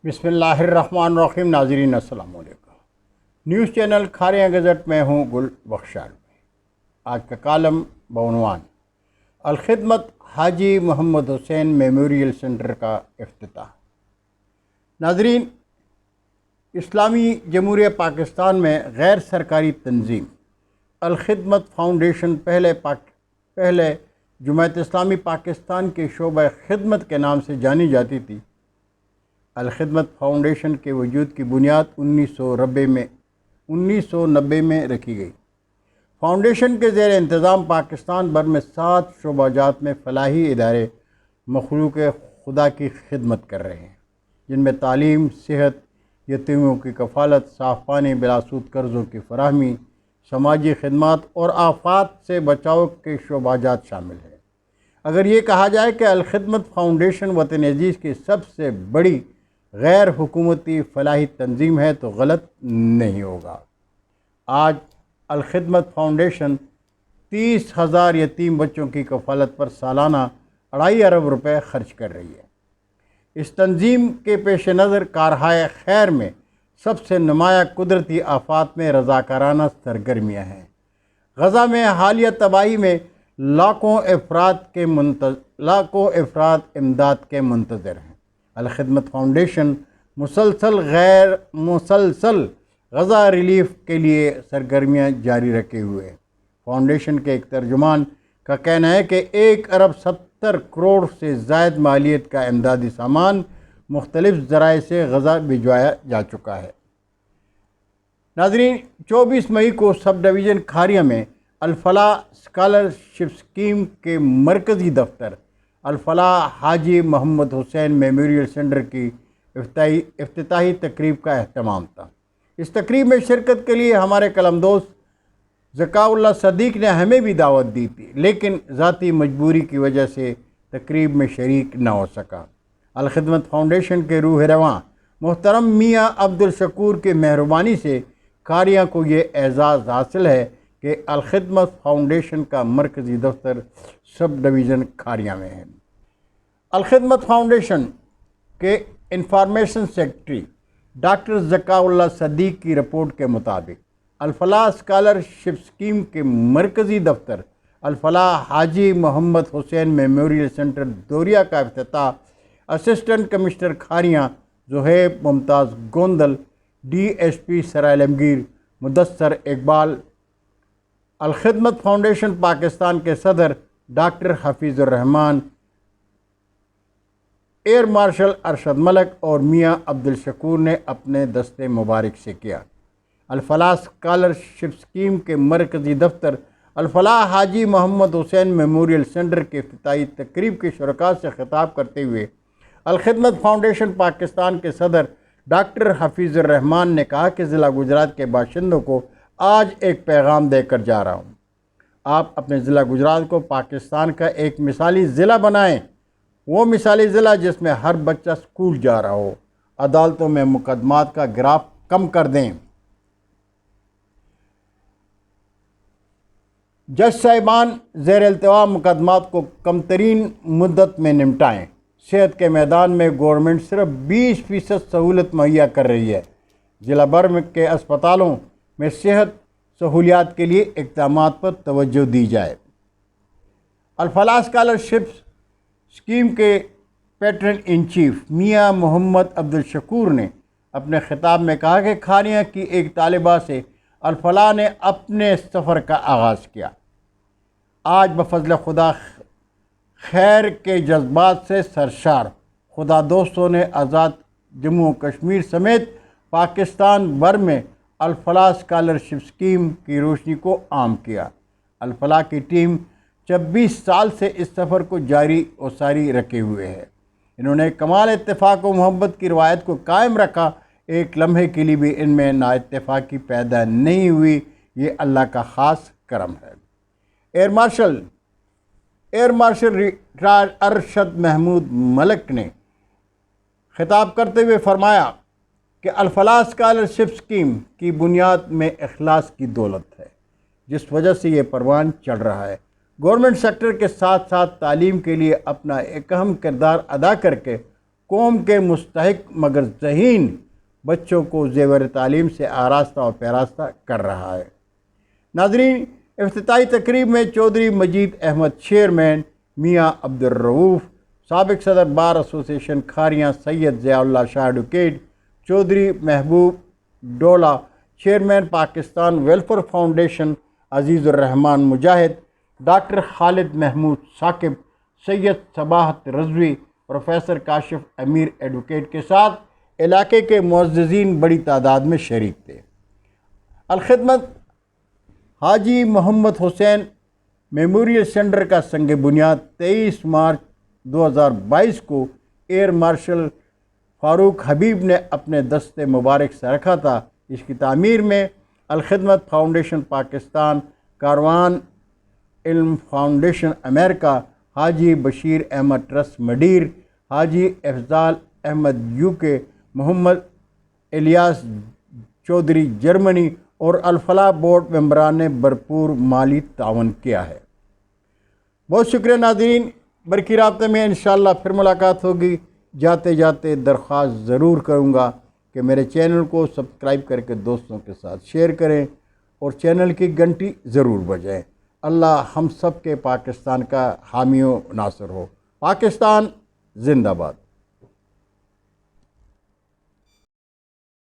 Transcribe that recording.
بسم اللہ الرحمن الرحیم۔ ناظرین السلام علیکم۔ نیوز چینل کھاریاں گزٹ میں ہوں گل بخشار۔ آج کا کالم بعنوان الخدمت حاجی محمد حسین میموریل سینٹر کا افتتاح۔ ناظرین، اسلامی جمہوریہ پاکستان میں غیر سرکاری تنظیم الخدمت فاؤنڈیشن پہلے جماعت اسلامی پاکستان کے شعبہ خدمت کے نام سے جانی جاتی تھی۔ الخدمت فاؤنڈیشن کے وجود کی بنیاد 1990 میں رکھی گئی۔ فاؤنڈیشن کے زیر انتظام پاکستان بھر میں 7 شعبہ جات میں فلاحی ادارے مخلوق خدا کی خدمت کر رہے ہیں، جن میں تعلیم، صحت، یتیموں کی کفالت، صاف پانی، بلا سود قرضوں کی فراہمی، سماجی خدمات اور آفات سے بچاؤ کے شعبہ جات شامل ہیں۔ اگر یہ کہا جائے کہ الخدمت فاؤنڈیشن وطن عزیز کی سب سے بڑی غیر حکومتی فلاحی تنظیم ہے تو غلط نہیں ہوگا۔ آج الخدمت فاؤنڈیشن 30,000 یتیم بچوں کی کفالت پر سالانہ 2.5 ارب روپے خرچ کر رہی ہے۔ اس تنظیم کے پیش نظر کارہائے خیر میں سب سے نمایاں قدرتی آفات میں رضاکارانہ سرگرمیاں ہیں۔ غزہ میں حالیہ تباہی میں لاکھوں افراد امداد کے منتظر ہیں۔ الخدمت فاؤنڈیشن مسلسل غزہ ریلیف کے لیے سرگرمیاں جاری رکھے ہوئے ہیں۔ فاؤنڈیشن کے ایک ترجمان کا کہنا ہے کہ 1 ارب 70 کروڑ سے زائد مالیت کا امدادی سامان مختلف ذرائع سے غزہ بھجوایا جا چکا ہے۔ ناظرین، 24 مئی کو سب ڈویژن کھاریاں میں الفلاح اسکالرشپ اسکیم کے مرکزی دفتر الفلاح حاجی محمد حسین میموریل سینٹر کی افتتاحی تقریب کا اہتمام تھا۔ اس تقریب میں شرکت کے لیے ہمارے قلم دوست ذکاء اللہ صدیق نے ہمیں بھی دعوت دی تھی، لیکن ذاتی مجبوری کی وجہ سے تقریب میں شریک نہ ہو سکا۔ الخدمت فاؤنڈیشن کے روح رواں محترم میاں عبدالشکور کی مہربانی سے کھاریاں کو یہ اعزاز حاصل ہے کہ الخدمت فاؤنڈیشن کا مرکزی دفتر سب ڈویژن کھاریاں میں ہے۔ الخدمت فاؤنڈیشن کے انفارمیشن سیکرٹری ڈاکٹر ذکاء اللہ صدیق کی رپورٹ کے مطابق الفلاح اسکالرشپ اسکیم کے مرکزی دفتر الفلاح حاجی محمد حسین میموریل سینٹر دوریا کا افتتاح اسسٹنٹ کمشنر کھاریاں زہیب ممتاز گوندل، ڈی ایس پی سرائے عالمگیر مدثر اقبال، الخدمت فاؤنڈیشن پاکستان کے صدر ڈاکٹر حفیظ الرحمان، ایئر مارشل ارشد ملک اور میاں عبدالشکور نے اپنے دستے مبارک سے کیا۔ الفلاح اسکالرشپ اسکیم کے مرکزی دفتر الفلاح حاجی محمد حسین میموریل سینٹر کے افتتاحی تقریب کے شرکاء سے خطاب کرتے ہوئے الخدمت فاؤنڈیشن پاکستان کے صدر ڈاکٹر حفیظ الرحمان نے کہا کہ ضلع گجرات کے باشندوں کو آج ایک پیغام دے کر جا رہا ہوں۔ آپ اپنے ضلع گجرات کو پاکستان کا ایک مثالی ضلع بنائیں، وہ مثالی ضلع جس میں ہر بچہ اسکول جا رہا ہو۔ عدالتوں میں مقدمات کا گراف کم کر دیں، جج صاحبان زیر التوا مقدمات کو کم ترین مدت میں نمٹائیں۔ صحت کے میدان میں گورنمنٹ صرف 20% سہولت مہیا کر رہی ہے۔ ضلع بھر کے اسپتالوں میں صحت سہولیات کے لیے اقدامات پر توجہ دی جائے۔ الفلاح اسکالرشپ اسکیم کے پیٹرن ان چیف میاں محمد عبدالشکور نے اپنے خطاب میں کہا کہ کھاریاں کی ایک طالبہ سے الفلاح نے اپنے سفر کا آغاز کیا۔ آج بفضل خدا خیر کے جذبات سے سرشار خدا دوستوں نے آزاد جموں و کشمیر سمیت پاکستان بھر میں الفلاح اسکالرشپ اسکیم کی روشنی کو عام کیا۔ الفلاح کی ٹیم 26 سال سے اس سفر کو جاری و ساری رکھے ہوئے ہے۔ انہوں نے کمال اتفاق و محبت کی روایت کو قائم رکھا۔ ایک لمحے کے لیے بھی ان میں نا اتفاقی پیدا نہیں ہوئی۔ یہ اللہ کا خاص کرم ہے۔ Air marshal retire Arshad Mahmood Malik نے خطاب کرتے ہوئے فرمایا کہ الفلاح اسکالرشپ اسکیم کی بنیاد میں اخلاص کی دولت ہے، جس وجہ سے یہ پروان چڑھ رہا ہے۔ گورنمنٹ سیکٹر کے ساتھ ساتھ تعلیم کے لیے اپنا ایک اہم کردار ادا کر کے قوم کے مستحق مگر ذہین بچوں کو زیور تعلیم سے آراستہ اور پیراستہ کر رہا ہے۔ ناظرین، افتتاحی تقریب میں چودھری مجید احمد چیئرمین، میاں عبدالرؤوف، سابق صدر بار ایسوسی ایشن کھاریاں سید ضیاء اللہ شاہ ایڈوکیٹ، چودھری محبوب ڈولہ، چیئرمین پاکستان ویلفیئر فاؤنڈیشن عزیز الرحمان مجاہد، ڈاکٹر خالد محمود ثاقب، سید صباحت رضوی، پروفیسر کاشف امیر ایڈوکیٹ کے ساتھ علاقے کے معززین بڑی تعداد میں شریک تھے۔ الخدمت حاجی محمد حسین میموریل سینٹر کا سنگ بنیاد 23 مارچ 2022 کو ایئر مارشل فاروق حبیب نے اپنے دست مبارک سے رکھا تھا۔ اس کی تعمیر میں الخدمت فاؤنڈیشن پاکستان، کاروان علم فاؤنڈیشن امریکہ، حاجی بشیر احمد ٹرسٹ مڈیر، حاجی افضال احمد UK، محمد الیاس چودھری جرمنی اور الفلاح بورڈ ممبران نے بھرپور مالی تعاون کیا ہے۔ بہت شکریہ ناظرین، برقی رابطے میں انشاءاللہ پھر ملاقات ہوگی۔ جاتے جاتے درخواست ضرور کروں گا کہ میرے چینل کو سبسکرائب کر کے دوستوں کے ساتھ شیئر کریں اور چینل کی گھنٹی ضرور بجائیں۔ اللہ ہم سب کے پاکستان کا حامی و ناصر ہو۔ پاکستان زندہ باد۔